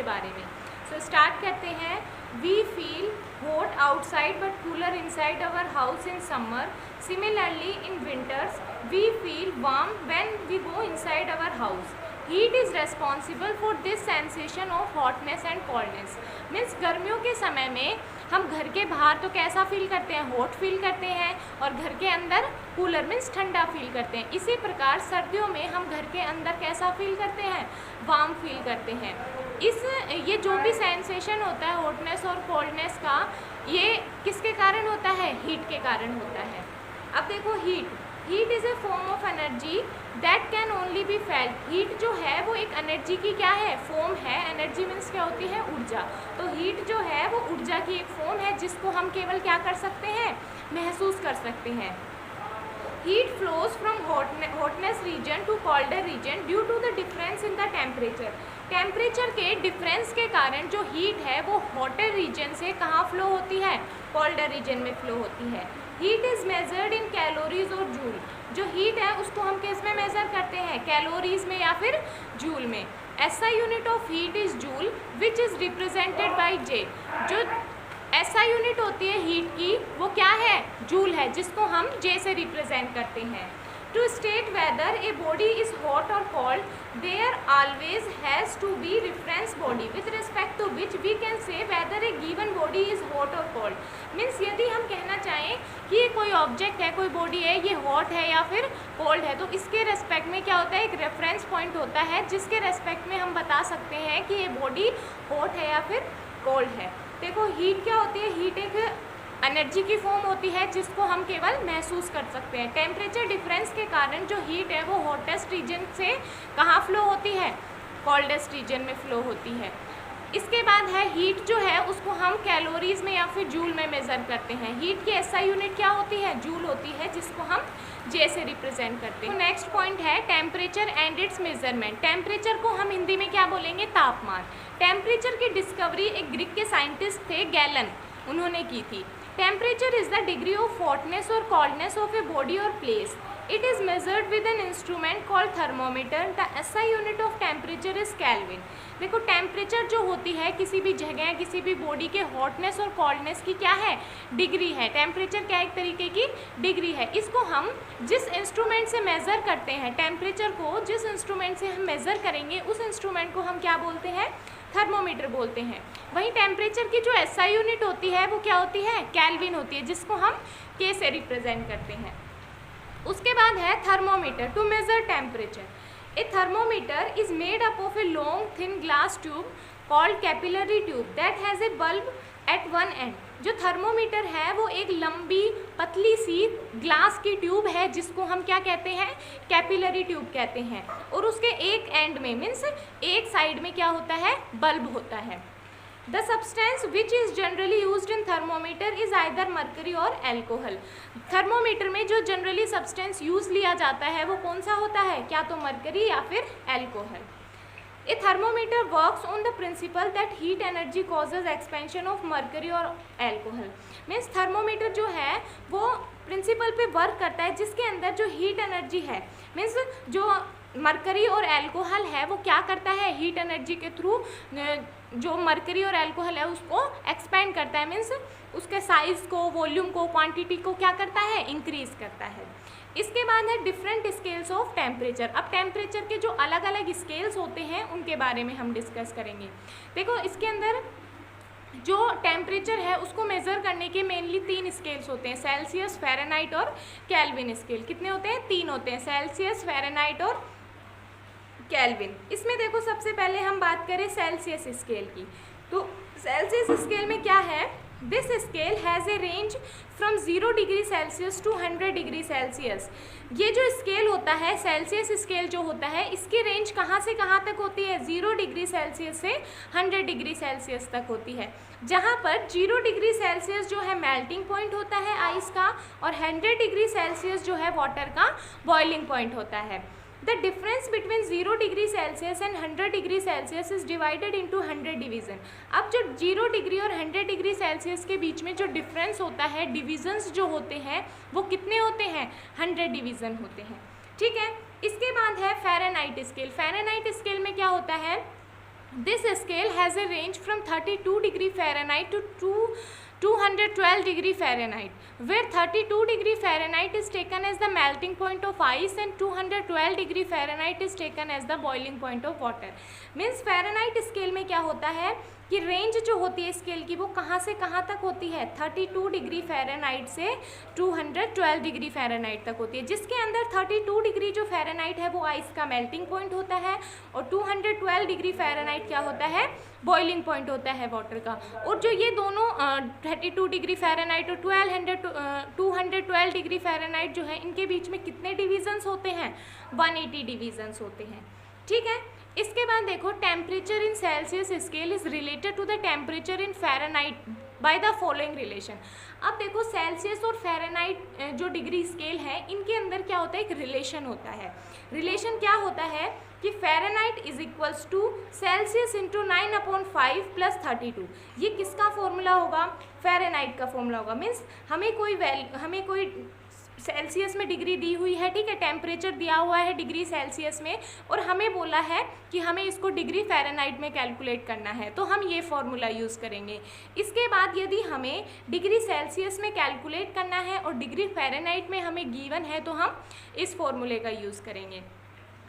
बारे में। सो स्टार्ट करते हैं। We feel hot outside but cooler inside our house in summer. Similarly, in winters, we feel warm when we go inside our house. Heat is responsible for this sensation of hotness and coldness. Means गर्मियों के समय में हम घर के बाहर तो कैसा फील करते हैं, हॉट फील करते हैं, और घर के अंदर कूलर मीन्स ठंडा फील करते हैं। इसी प्रकार सर्दियों में हम घर के अंदर कैसा फील करते हैं, वार्म फील करते हैं। ये जो भी सेंसेशन होता है हॉटनेस और कोल्डनेस का, ये किसके कारण होता है, हीट के कारण होता है। अब देखो heat is a form of energy that can only be felt. Heat जो है वो एक एनर्जी की क्या है, फॉर्म है। एनर्जी मीन्स क्या होती है, ऊर्जा। तो हीट जो है वो ऊर्जा की एक फॉर्म है जिसको हम केवल क्या कर सकते हैं, महसूस कर सकते हैं। Heat flows from hotness region to colder region due to the difference in the temperature. Temperature के डिफरेंस के कारण जो हीट है वो हॉटर रीजन से कहाँ फ्लो होती है, कोल्डर रीजन में फ्लो होती है। Heat is measured in calories और जूल। जो हीट है उसको हम किस में मेज़र करते हैं, कैलोरीज में या फिर जूल में। SI unit of heat is joule which is represented by J। जो SI यूनिट होती है हीट की वो क्या है, जूल है, जिसको हम J से रिप्रेजेंट करते हैं। To state whether a body is hot और cold there always has to be reference body with respect to which we can say whether a given body is hot और cold. Means यदि हम कहना चाहें कि ये कोई ऑब्जेक्ट है, कोई बॉडी है, ये हॉट है या फिर कोल्ड है, तो इसके रेस्पेक्ट में क्या होता है, एक रेफरेंस पॉइंट होता है जिसके रेस्पेक्ट में हम बता सकते हैं कि ये बॉडी हॉट है या फिर कोल्ड है। देखो हीट क्या होती है, हीट एक एनर्जी की फॉर्म होती है जिसको हम केवल महसूस कर सकते हैं। टेम्परेचर डिफरेंस के कारण जो हीट है वो हॉटेस्ट रीजन से कहाँ फ्लो होती है, कोल्डेस्ट रीजन में फ्लो होती है। इसके बाद है हीट जो है उसको हम कैलोरीज में या फिर जूल में मेज़र करते हैं। हीट की SI यूनिट क्या होती है, जूल होती है, जिसको हम J से रिप्रेजेंट करते हैं। नेक्स्ट पॉइंट है temperature and it's measurement. Temperature को हम हिंदी में क्या बोलेंगे, तापमान। टेम्परेचर की डिस्कवरी एक ग्रीक के साइंटिस्ट थे गैलन, उन्होंने की थी। Temperature is the degree of hotness और कोल्डनेस ऑफ ए बॉडी और place. It is measured with an instrument called thermometer. The SI unit of temperature is kelvin. देखो टेम्परेचर जो होती है किसी भी जगह, किसी भी बॉडी के हॉटनेस और कोल्डनेस की क्या है, डिग्री है। टेम्परेचर क्या एक तरीके की डिग्री है। इसको हम जिस इंस्ट्रूमेंट से मेज़र करते हैं, टेम्परेचर को जिस इंस्ट्रूमेंट से हम मेज़र करेंगे उस इंस्ट्रूमेंट को हम क्या बोलते हैं, थर्मोमीटर बोलते हैं। वहीं टेम्परेचर की जो SI यूनिट होती है वो क्या होती है, केल्विन होती है, जिसको हम K से रिप्रेजेंट करते हैं। उसके बाद है thermometer to measure temperature. A thermometer is made up of a long thin glass tube called capillary tube that has a bulb at one end. जो थर्मोमीटर है वो एक लंबी पतली सी ग्लास की ट्यूब है जिसको हम क्या कहते हैं, कैपिलरी ट्यूब कहते हैं, और उसके एक एंड में मीन्स एक साइड में क्या होता है, बल्ब होता है। The substance which is generally used in thermometer is either mercury और एल्कोहल। थर्मोमीटर में जो जनरली सब्सटेंस यूज़ लिया जाता है वो कौन सा होता है, क्या तो मर्करी या फिर alcohol. A thermometer works on the principal that heat energy causes expansion of mercury और एल्कोहल। मीन्स थर्मोमीटर जो है वो प्रिंसिपल पे वर्क करता है जिसके अंदर जो हीट एनर्जी है, मीन्स जो मरकरी और एल्कोहल है वो क्या करता है, हीट एनर्जी के थ्रू जो मरकरी और एल्कोहल है उसको एक्सपेंड करता है, मीन्स उसके साइज़ को, वॉल्यूम को, क्वांटिटी को क्या करता है, इंक्रीज करता है। इसके बाद है डिफरेंट स्केल्स ऑफ टेम्परेचर। अब टेम्परेचर के जो अलग अलग स्केल्स होते हैं उनके बारे में हम डिस्कस करेंगे। देखो इसके अंदर जो टेम्परेचर है उसको मेज़र करने के मेनली 3 स्केल्स होते हैं, सेल्सियस, फ़ारेनहाइट और केल्विन स्केल। कितने होते हैं, 3 होते हैं, सेल्सियस, फ़ारेनहाइट और केल्विन। इसमें देखो सबसे पहले हम बात करें सेल्सियस स्केल की, तो सेल्सियस स्केल में क्या है, this scale has a range from 0 degree Celsius to 100 degree Celsius. ये जो स्केल होता है, सेल्सियस स्केल जो होता है, इसकी रेंज कहाँ से कहाँ तक होती है, 0 डिग्री सेल्सियस से 100 डिग्री सेल्सियस तक होती है, जहाँ पर 0 डिग्री सेल्सियस जो है मेल्टिंग पॉइंट होता है आइस का, और 100 डिग्री सेल्सियस जो है वाटर का बॉइलिंग पॉइंट होता है। The difference between 0 degree Celsius and 100 degree Celsius is divided into 100 division. अब जो 0 डिग्री और 100 डिग्री सेल्सियस के बीच में जो डिफरेंस होता है, डिवीजन्स जो होते हैं वो कितने होते हैं, 100 डिवीज़न होते हैं। ठीक है, इसके बाद है फ़ारेनहाइट स्केल। फ़ारेनहाइट स्केल में क्या होता है, This scale has a range from 32 degree Fahrenheit to 212 degree Fahrenheit, where 32 degree Fahrenheit is taken as the melting point of ice and 212 degree Fahrenheit is taken as the boiling point of water. Means Fahrenheit scale में क्या होता है कि range जो होती है scale की वो कहाँ से कहाँ तक होती है, 32 डिग्री फ़ारेनहाइट से 212 डिग्री फ़ारेनहाइट तक होती है, जिसके अंदर 32 डिग्री जो फ़ारेनहाइट है वो आइस का मेल्टिंग पॉइंट होता है और 212 डिग्री फ़ारेनहाइट क्या होता है, बॉइलिंग पॉइंट होता है वाटर का। और जो ये दोनों 32 डिग्री फ़ारेनहाइट और 212 डिग्री फ़ारेनहाइट जो है इनके बीच में कितने डिवीजन्स होते हैं, 180 डिवीजन्स होते हैं। ठीक है, इसके बाद देखो temperature in Celsius scale is related to the temperature in Fahrenheit by the following relation. अब देखो सेल्सियस और फ़ारेनहाइट जो डिग्री स्केल है इनके अंदर क्या होता है, एक रिलेशन होता है। रिलेशन क्या होता है कि Fahrenheit is equals to Celsius into 9/5 plus 32। ये किसका फॉर्मूला होगा, फ़ारेनहाइट का फॉर्मूला होगा। मीन्स हमें कोई सेल्सियस में डिग्री दी हुई है, ठीक है, टेम्परेचर दिया हुआ है डिग्री सेल्सियस में और हमें बोला है कि हमें इसको डिग्री फ़ारेनहाइट में कैलकुलेट करना है, तो हम ये फॉर्मूला यूज़ करेंगे। इसके बाद यदि हमें डिग्री सेल्सियस में कैलकुलेट करना है और डिग्री फ़ारेनहाइट में हमें गिवन है तो हम इस फॉर्मूले का यूज़ करेंगे।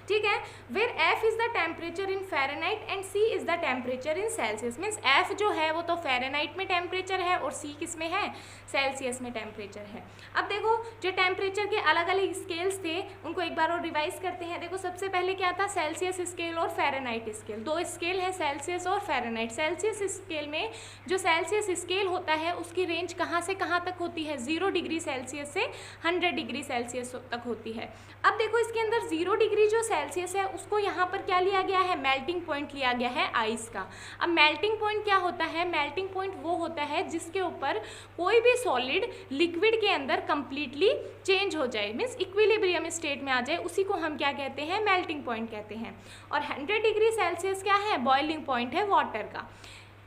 ठीक है, where F is the temperature in Fahrenheit and C is the temperature in Celsius. Means F जो है वो तो फ़ारेनहाइट में टेम्परेचर है और सी किस में है, सेल्सियस में टेम्परेचर है। अब देखो जो टेम्परेचर के अलग अलग स्केल्स थे उनको एक बार और रिवाइज करते हैं। देखो सबसे पहले क्या था, सेल्सियस स्केल और फ़ारेनहाइट स्केल, दो स्केल है सेल्सियस और फ़ारेनहाइट। सेल्सियस स्केल में जो सेल्सियस स्केल होता है उसकी रेंज कहाँ से कहाँ तक होती है, 0 डिग्री सेल्सियस से 100 डिग्री सेल्सियस तक होती है। अब देखो इसके अंदर 0 डिग्री जो सेल्सियस है उसको यहाँ पर क्या लिया गया है, मेल्टिंग पॉइंट लिया गया है आइस का। अब मेल्टिंग पॉइंट क्या होता है, मेल्टिंग पॉइंट वो होता है जिसके ऊपर कोई भी सॉलिड लिक्विड के अंदर कंप्लीटली चेंज हो जाए, मीन्स इक्विलिब्रियम स्टेट में आ जाए, उसी को हम क्या कहते हैं, मेल्टिंग पॉइंट कहते हैं। और 100 डिग्री सेल्सियस क्या है, बॉइलिंग पॉइंट है वाटर का।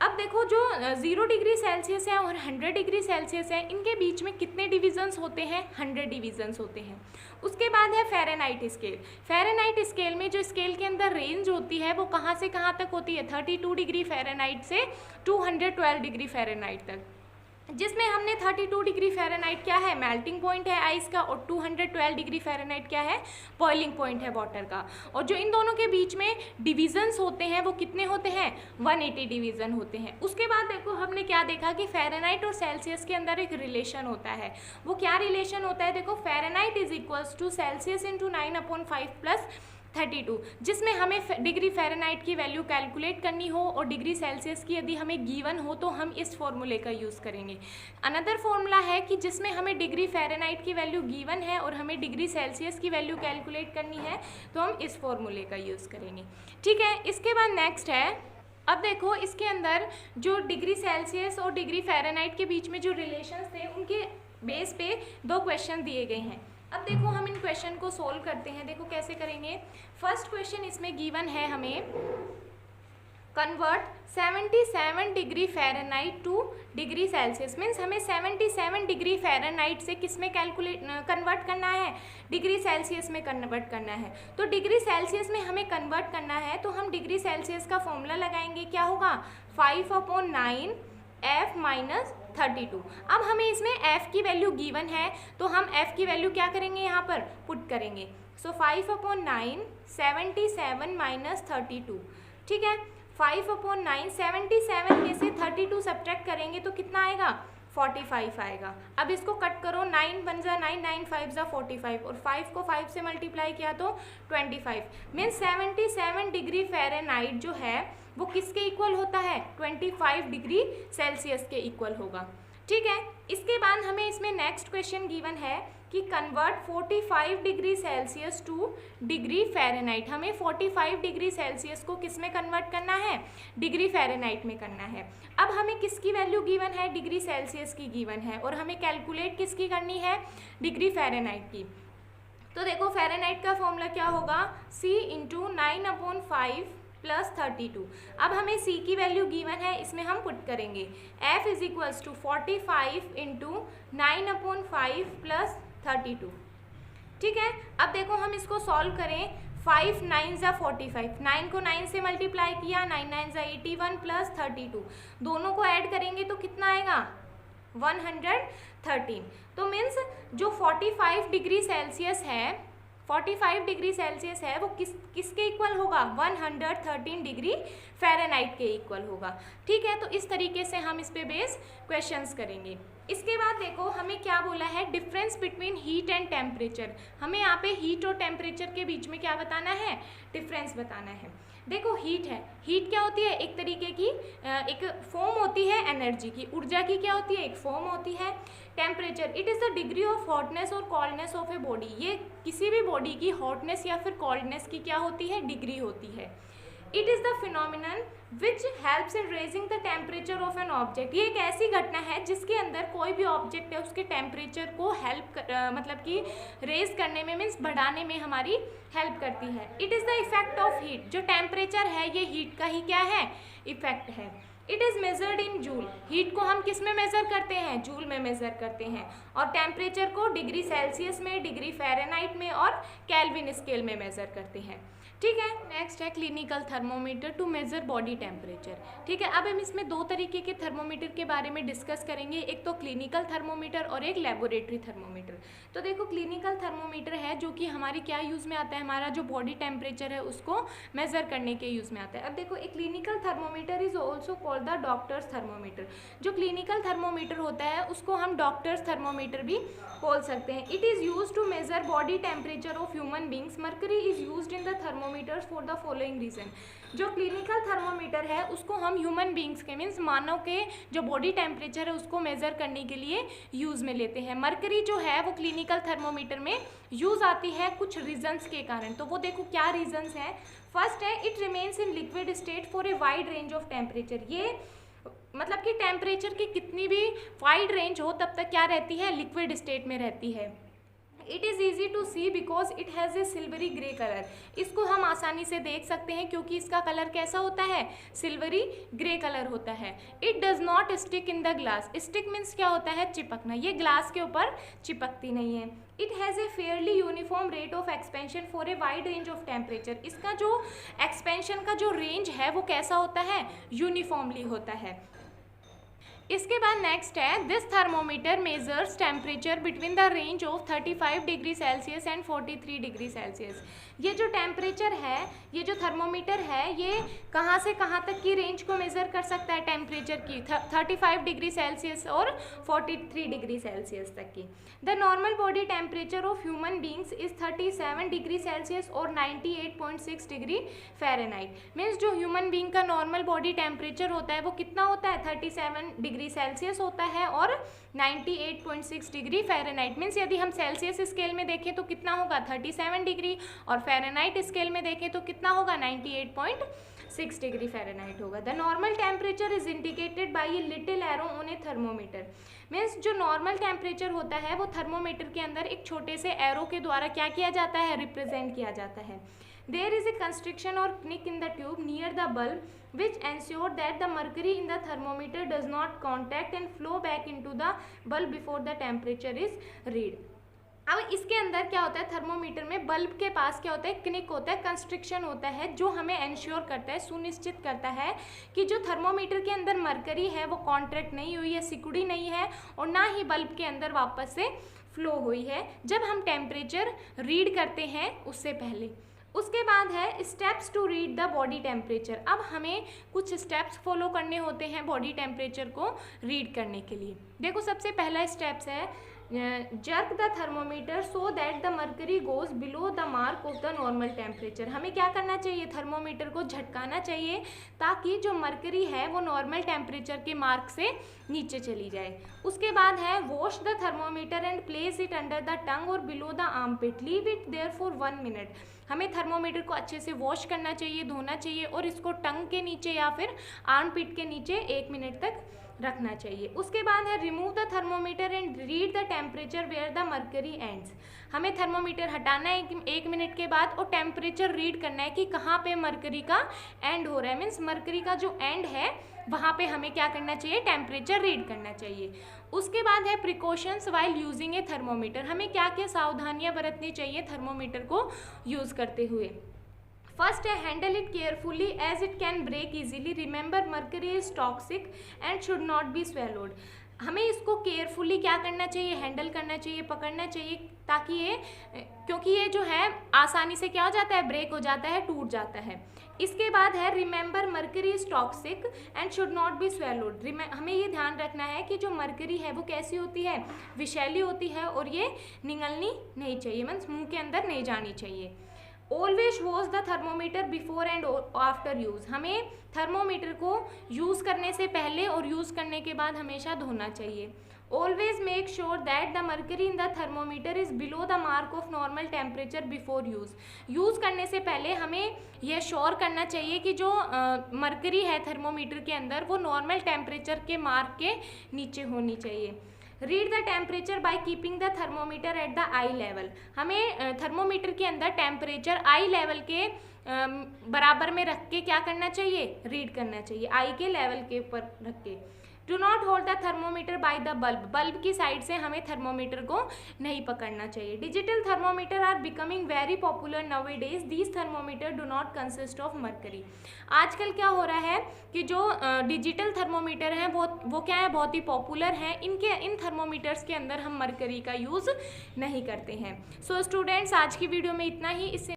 अब देखो जो 0 डिग्री सेल्सियस है और 100 डिग्री सेल्सियस है इनके बीच में कितने डिवीजन्स होते हैं, 100 डिवीजन्स होते हैं। उसके बाद है फ़ारेनहाइट स्केल। फ़ारेनहाइट स्केल में जो स्केल के अंदर रेंज होती है वो कहाँ से कहाँ तक होती है, 32 डिग्री फ़ारेनहाइट से 212 डिग्री फ़ारेनहाइट तक, जिसमें हमने 32 डिग्री फ़ारेनहाइट क्या है, मेल्टिंग पॉइंट है आइस का, और 212 डिग्री फ़ारेनहाइट क्या है, बॉइलिंग पॉइंट है वाटर का। और जो इन दोनों के बीच में डिवीजन्स होते हैं वो कितने होते हैं, 180 डिवीज़न होते हैं। उसके बाद देखो हमने क्या देखा कि फ़ारेनहाइट और सेल्सियस के अंदर एक रिलेशन होता है। वो क्या रिलेशन होता है, देखो Fahrenheit is equals to Celsius into 9/5 plus 32, जिसमें हमें डिग्री फ़ारेनहाइट की वैल्यू कैलकुलेट करनी हो और डिग्री सेल्सियस की यदि हमें गिवन हो तो हम इस फॉर्मूले का यूज़ करेंगे। अनदर फॉर्मूला है कि जिसमें हमें डिग्री फ़ारेनहाइट की वैल्यू गिवन है और हमें डिग्री सेल्सियस की वैल्यू कैलकुलेट करनी है तो हम इस फॉर्मूले का यूज़ करेंगे। ठीक है, इसके बाद नेक्स्ट है, अब देखो इसके अंदर जो डिग्री सेल्सियस और डिग्री फ़ारेनहाइट के बीच में जो रिलेशंस थे उनके बेस पे 2 क्वेश्चन दिए गए हैं। अब देखो हम इन क्वेश्चन को सोल्व करते हैं। देखो कैसे करेंगे। फर्स्ट क्वेश्चन इसमें गिवन है हमें, convert 77 degree Fahrenheit two degree Celsius. Means हमें 77 डिग्री फ़ारेनहाइट से किस में कन्वर्ट करना है, डिग्री सेल्सियस में कन्वर्ट करना है। तो डिग्री सेल्सियस में हमें कन्वर्ट करना है तो हम डिग्री सेल्सियस का फॉर्मूला लगाएंगे, क्या होगा, 5/9 F माइनस 32। अब हमें इसमें F की वैल्यू गिवन है तो हम F की वैल्यू क्या करेंगे, यहाँ पर पुट करेंगे। सो 5/9 77 माइनस 32। ठीक है, 5/9 77 में से 32 सब्ट्रैक्ट करेंगे तो कितना आएगा, 45 आएगा। अब इसको कट करो, 9 1 जा 9, 9 5 जा 45 और 5 को 5 से मल्टीप्लाई किया तो 25। मीन्स 77 डिग्री फ़ारेनहाइट जो है वो किसके इक्वल होता है, 25 डिग्री सेल्सियस के इक्वल होगा। ठीक है, इसके बाद हमें इसमें नेक्स्ट क्वेश्चन गिवन है कि convert 45 degree Celsius two degree Fahrenheit. हमें 45 डिग्री सेल्सियस को किस में कन्वर्ट करना है, डिग्री फ़ारेनहाइट में करना है। अब हमें किसकी वैल्यू गिवन है, डिग्री सेल्सियस की गिवन है और हमें कैलकुलेट किसकी करनी है, डिग्री फ़ारेनहाइट की। तो देखो फ़ारेनहाइट का फॉर्मूला क्या होगा, C इंटू 9/5 प्लस 32। अब हमें C की वैल्यू गिवन है, इसमें हम पुट करेंगे F is equals to 45 into 9/5 plus 32। ठीक है, अब देखो हम इसको सॉल्व करें। 5 9 ज़ा 45, 9 को 9 से मल्टीप्लाई किया, 9 9 ज़ा 81 प्लस 32, दोनों को ऐड करेंगे तो कितना आएगा 113। तो मीन्स जो 45 डिग्री सेल्सियस है, 45 डिग्री सेल्सियस है वो किसके इक्वल होगा, 113 डिग्री फ़ारेनहाइट के इक्वल होगा। ठीक है, तो इस तरीके से हम इस पे बेस क्वेश्चंस करेंगे। इसके बाद देखो हमें क्या बोला है, difference between heat and temperature. हमें यहाँ पे हीट और टेम्परेचर के बीच में क्या बताना है, डिफरेंस बताना है। देखो हीट है, हीट क्या होती है, एक तरीके की एक फॉर्म होती है एनर्जी की, ऊर्जा की क्या होती है, एक फॉर्म होती है। Temperature, it is the degree of hotness और कोल्डनेस ऑफ ए बॉडी। ये किसी भी बॉडी की हॉटनेस या फिर कोल्डनेस की क्या होती है, डिग्री होती है। It is the phenomenon which helps in raising the temperature of an object. ये एक ऐसी घटना है जिसके अंदर कोई भी ऑब्जेक्ट है उसके टेम्परेचर को हेल्प मतलब कि रेज करने में, मीन्स बढ़ाने में हमारी हेल्प करती है। It is the effect of heat, जो टेम्परेचर है ये हीट का ही क्या है, इफेक्ट है। It is measured in joule, heat को हम किस में मेज़र करते हैं, जूल में मेज़र करते हैं। और टेम्परेचर को डिग्री सेल्सियस में, डिग्री फ़ारेनहाइट में और केल्विन स्केल में मेज़र करते हैं। ठीक है, नेक्स्ट है clinical thermometer to measure body temperature. ठीक है, अब हम इसमें दो तरीके के थर्मोमीटर के बारे में डिस्कस करेंगे, एक तो क्लिनिकल थर्मोमीटर और एक लेबोरेटरी थर्मोमीटर। तो देखो क्लिनिकल थर्मोमीटर है जो कि हमारी क्या यूज़ में आता है, हमारा जो बॉडी टेम्परेचर है उसको मेज़र करने के यूज़ में आता है। अब देखो एक clinical thermometer is also called the doctors thermometer. जो क्लिनिकल थर्मोमीटर होता है उसको हम डॉक्टर्स थर्मोमीटर भी बोल सकते हैं। It is use to measure body temperature of human beings. Mercury is use in the thermometers for the following reason. जो क्लिनिकल थर्मोमीटर है उसको हम ह्यूमन बींग्स के, मीन्स मानव के जो बॉडी टेम्परेचर है उसको मेजर करने के लिए यूज़ में लेते हैं। मर्करी जो है वो क्लिनिकल थर्मोमीटर में यूज़ आती है कुछ रीजन्स के कारण। तो वो देखो क्या रीजन्स हैं। फर्स्ट है it remains in liquid state for a wide range of temperature. ये मतलब कि टेम्परेचर की कितनी भी वाइड रेंज हो तब तक क्या रहती है, लिक्विड स्टेट में रहती है। It is easy to see because it has a silvery grey colour. इसको हम आसानी से देख सकते हैं क्योंकि इसका कलर कैसा होता है, सिल्वरी ग्रे कलर होता है। It does not stick in the glass. Stick means क्या होता है, चिपकना। ये ग्लास के ऊपर चिपकती नहीं है। It has A Fairlie uniform rate of expansion for a wide range of temperature. इसका जो एक्सपेंशन का जो रेंज है वो कैसा होता है, यूनिफॉर्मली होता है। इसके बाद नेक्स्ट है this thermometer measures temperature between the range of 35 degree Celsius and 43 degree Celsius. ये जो टेम्परेचर है, ये जो थर्मोमीटर है, ये कहाँ से कहाँ तक की रेंज को मेज़र कर सकता है, टेम्परेचर की 35 डिग्री सेल्सियस और 43 डिग्री सेल्सियस तक की। The normal body temperature of human beings is 37 degree Celsius और 98.6 डिग्री फ़ारेनहाइट। मीन्स जो ह्यूमन बींग का नॉर्मल बॉडी टेम्परेचर होता है वो कितना होता है, 37 डिग्री सेल्सियस होता है और 98.6 डिग्री फ़ारेनहाइट। मीन्स यदि हम सेल्सियस स्केल में देखें तो कितना होगा, 37 डिग्री, और फ़ारेनहाइट स्केल में देखें तो कितना होगा, 98.6 डिग्री फ़ारेनहाइट होगा। The normal temperature is indicated by a little arrow on A thermometer. Means जो नॉर्मल टेम्परेचर होता है वो थर्मोमीटर के अंदर एक छोटे से एरो के द्वारा क्या किया जाता है, रिप्रेजेंट किया जाता है। There is a constriction or kink in the tube near the bulb which ensure that the mercury in the thermometer does not contact and flow back into the bulb before the temperature is read. अब इसके अंदर क्या होता है, thermometer में bulb के पास क्या होता है, क्निक होता है, कंस्ट्रिक्शन होता है, जो हमें एंश्योर करता है, सुनिश्चित करता है कि जो थर्मोमीटर के अंदर मरकरी है वो कॉन्ट्रैक्ट नहीं हुई है, सिकुड़ी नहीं है और ना ही बल्ब के अंदर वापस से फ्लो हुई है जब हम टेम्परेचर रीड करते हैं उससे पहले। उसके बाद है steps to read the body temperature. अब हमें कुछ स्टेप्स फॉलो करने होते हैं बॉडी टेम्परेचर को रीड करने के लिए। देखो सबसे पहला स्टेप्स है jerk the thermometer so that the mercury goes below the mark of the normal temperature. हमें क्या करना चाहिए, थर्मोमीटर को झटकाना चाहिए ताकि जो मर्करी है वो नॉर्मल टेम्परेचर के मार्क से नीचे चली जाए। उसके बाद है wash the thermometer and place it under the tongue और below the armpit, leave it there for 1 minute. हमें थर्मोमीटर को अच्छे से वॉश करना चाहिए, धोना चाहिए और इसको टंग के नीचे या फिर आर्मपिट के नीचे 1 मिनट तक रखना चाहिए। उसके बाद है remove the thermometer and read the temperature where the mercury ends. हमें थर्मोमीटर हटाना है 1 मिनट के बाद और टेम्परेचर रीड करना है कि कहाँ पे मर्करी का एंड हो रहा है। मीन्स मर्करी का जो एंड है वहाँ पे हमें क्या करना चाहिए, टेम्परेचर रीड करना चाहिए। उसके बाद है प्रिकॉशंस वाइल यूजिंग ए थर्मोमीटर। हमें क्या क्या सावधानियाँ बरतनी चाहिए थर्मोमीटर को यूज़ करते हुए। फर्स्ट है handle it carefully as it can break easily, remember mercury is toxic and should not be swallowed. हमें इसको केयरफुली क्या करना चाहिए, हैंडल करना चाहिए, पकड़ना चाहिए, ताकि ये, क्योंकि ये जो है आसानी से क्या हो जाता है, ब्रेक हो जाता है, टूट जाता है। इसके बाद है remember mercury is toxic and should not be swallowed. हमें ये ध्यान रखना है कि जो मर्करी है वो कैसी होती है, विषैली होती है और ये निगलनी नहीं चाहिए, मीन्स मुंह के अंदर नहीं जानी चाहिए। Always wash the thermometer before and after use. हमें थर्मोमीटर को यूज़ करने से पहले और यूज़ करने के बाद हमेशा धोना चाहिए। Always make sure that the mercury in the thermometer is below the mark of normal temperature before use. Use करने से पहले हमें यह श्योर करना चाहिए कि जो मर्करी है थर्मोमीटर के अंदर वो नॉर्मल टेम्परेचर के मार्क के नीचे होनी चाहिए। Read the temperature by keeping the thermometer at the I level. हमें थर्मोमीटर के अंदर टेम्परेचर आई लेवल के बराबर में रख के क्या करना चाहिए, रीड करना चाहिए, आई के लेवल के ऊपर रख के। Do not hold the thermometer by the bulb. Bulb की साइड से हमें थर्मोमीटर को नहीं पकड़ना चाहिए। Digital thermometer are becoming very popular nowadays. These thermometer do not consist of mercury. आजकल क्या हो रहा है कि जो डिजिटल थर्मोमीटर हैं वो क्या है, बहुत ही पॉपुलर हैं। इन थर्मोमीटर्स के अंदर हम मर्करी का यूज़ नहीं करते हैं। सो स्टूडेंट्स, आज की वीडियो में इतना ही। इससे